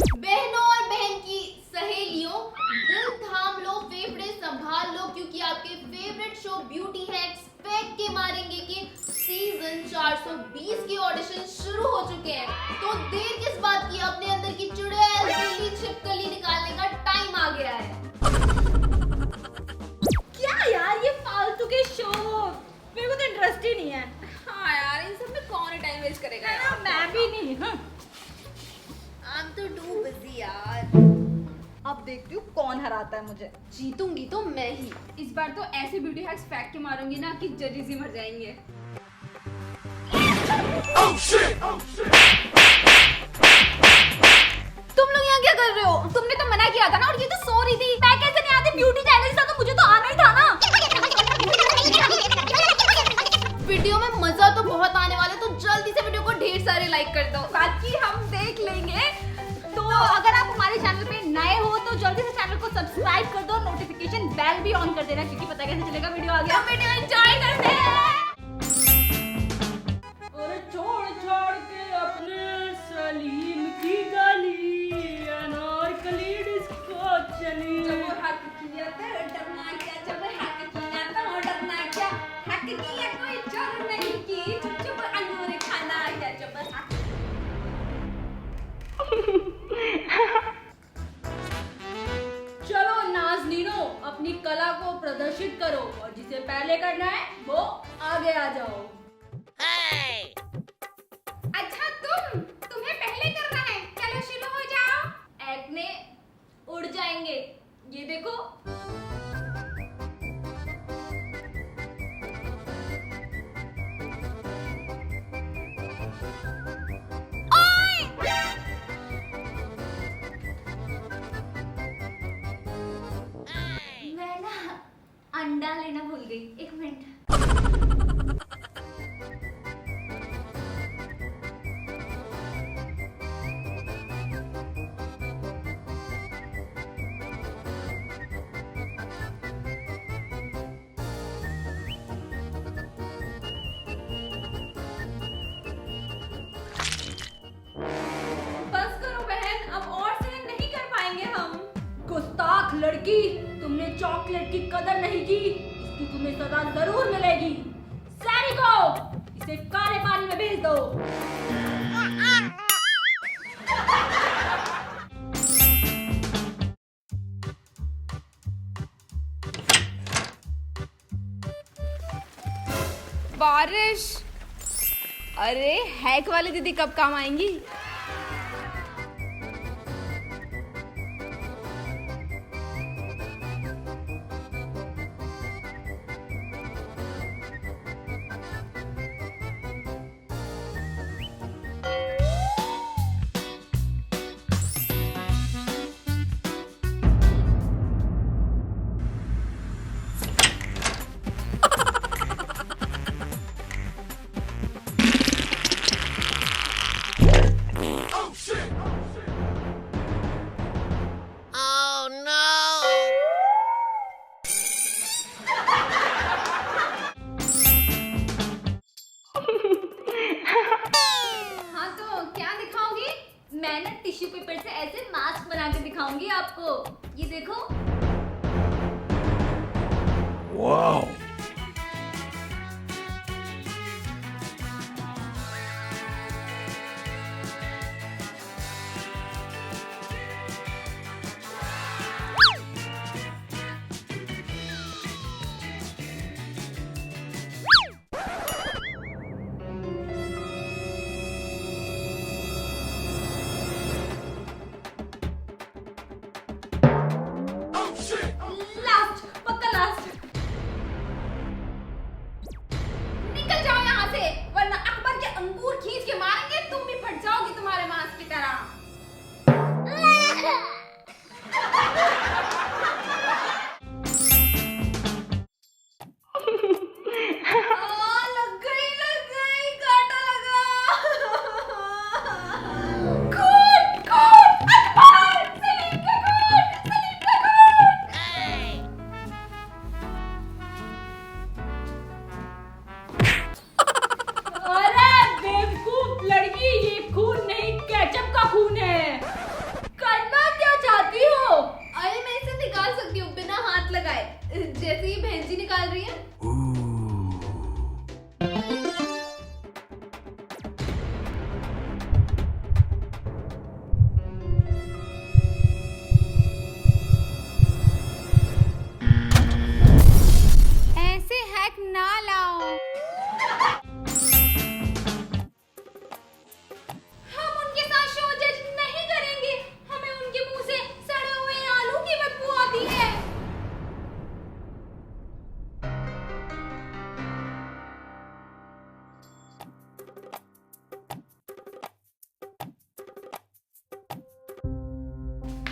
बहनों और बहन की सहेलियों, दिल थाम लो, फेफड़े संभाल लो, क्योंकि आपके फेवरेट शो ब्यूटी हैक्स फेंक के मारेंगे कि सीजन 420 के ऑडिशन शुरू हो चुके हैं। तो देर किस बात की, अपने अंदर की चुड़ैल बिल्ली छिपकली निकालने का टाइम आ गया है। क्या यार ये फालतू के शो, मेरे को तो इंटरेस्ट ही नहीं है। हाँ यार, इन सब में कौन टाइम वेस्ट करेगा यार। मैं भी नहीं। I'm तो too busy यार। अब देखती हूँ कौन हराता है मुझे। जीतूंगी तो मैं ही। इस बार तो ऐसे ब्यूटी हैक्स फेंक के मारूंगी ना कि जजेस ही मर जाएंगे। तुम लोग यहाँ क्या कर रहे हो? तुमने तो मना किया था ना, और ये तो सो रही थी। मैं कैसे नहीं आती? ब्यूटी चैनल था तो मुझे तो आना ही था ना। वीडियो में मजा तो बहुत आने वाला है, तो जल्दी से वीडियो को ढेर सारे लाइक कर दो। बाकी हम देख लेंगे। तो अगर आप हमारे चैनल पे नए हो तो जल्दी से चैनल को सब्सक्राइब कर दो, नोटिफिकेशन बेल भी ऑन कर देना, क्योंकि पता कैसे चलेगा वीडियो आ गया। वीडियो एंजॉय करते हैं। और छोड़ छोड़ के अपने सलीम की गली, अनारकली डिस्को चली। जब वो हक किया तो डरना क्या, जब हक किया तो डरना क्या, हक किया कोई चोर नहीं की, चुप चुप अंगूर खाना या जब हक। चलो नाज़नीनो, अपनी कला को प्रदर्शित करो और जिसे पहले करना है वो आगे आ जाओ। अच्छा तुम्हें पहले करना है, चलो शुरू हो जाओ। एक्ने उड़ जाएंगे, ये देखो। मैं ना अंडा लेना भूल गई, एक मिनट। बस करो बहन, अब और सहन नहीं कर पाएंगे हम। गुस्ताख लड़की, तुमने चॉकलेट की कदर नहीं की, इसकी तुम्हें सजा जरूर मिलेगी। सैनिको, इसे काले पानी में भेज दो। बारिश, अरे हैक वाली दीदी कब काम आएंगी? हाँ तो क्या दिखाओगी? मैं ना टिश्यू पेपर से ऐसे मास्क बना के दिखाऊंगी आपको, ये देखो। Wow. लास्ट, पक्का लास्ट।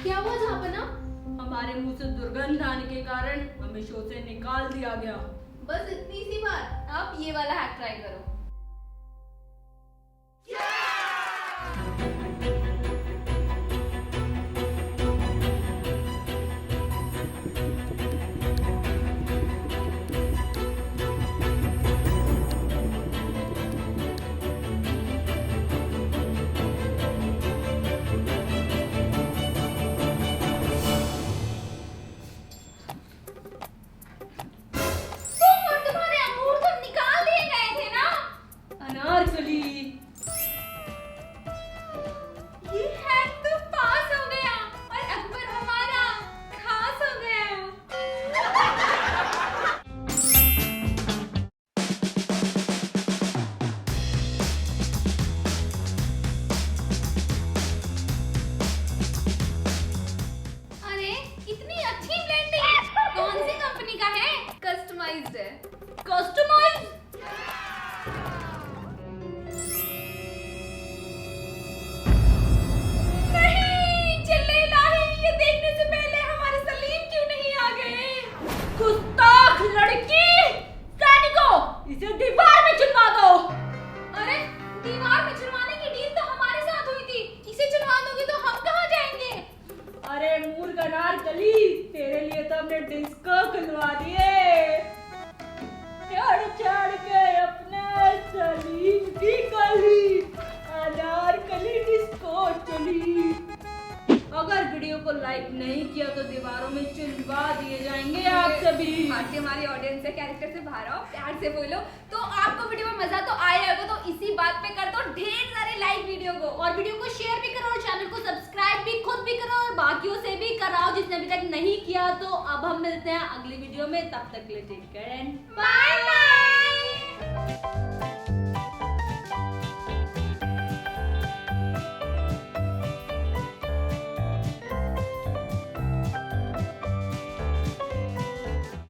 क्या हुआ जहाँपना? हमारे मुंह से दुर्गंध आने के कारण हमें शो से निकाल दिया गया। बस इतनी सी बात। आप ये वाला हैक ट्राई करो। अनारकली, ये हैक तो पास हो गया और अकबर हमारा खास हो गया। अरे इतनी अच्छी ब्लेंडिंग कौन सी कंपनी का है? कस्टमाइज्ड है। कस्टमाइज। नहीं, चिल्ले इलाही, ये देखने से पहले हमारे सलीम क्यों नहीं आ गए? गुस्ताख लड़की! सैनिकों, इसे दीवार में चुनवा दो। अरे दीवार में चुनवाने की डील तो हमारे साथ हुई थी। इसे चुनवा दोगे तो हम कहाँ जाएंगे? अरे मूर्ख अनारकली, तेरे लिए तो हमने डिस्को खुलवा दिए। चढ़ चढ़ के अपने सलीम की गली, अनारकली डिस्को चली। अगर वीडियो को लाइक नहीं किया तो दीवारों में चुनवा दिए जाएंगे आप सभी। आज हमारी ऑडियंस से कैरेक्टर से बाहर आओ, प्यार से बोलो। तो आपको वीडियो में मजा तो आया होगा, तो इसी बात पे कर दो ढेर सारे लाइक वीडियो को, और वीडियो को शेयर भी करो और चैनल को सब्सक्राइब भी खुद भी करो और बाकियों से भी कराओ जिसने अभी तक नहीं किया। तो अब हम मिलते हैं अगली वीडियो में, तब तक के लिए take care and bye bye.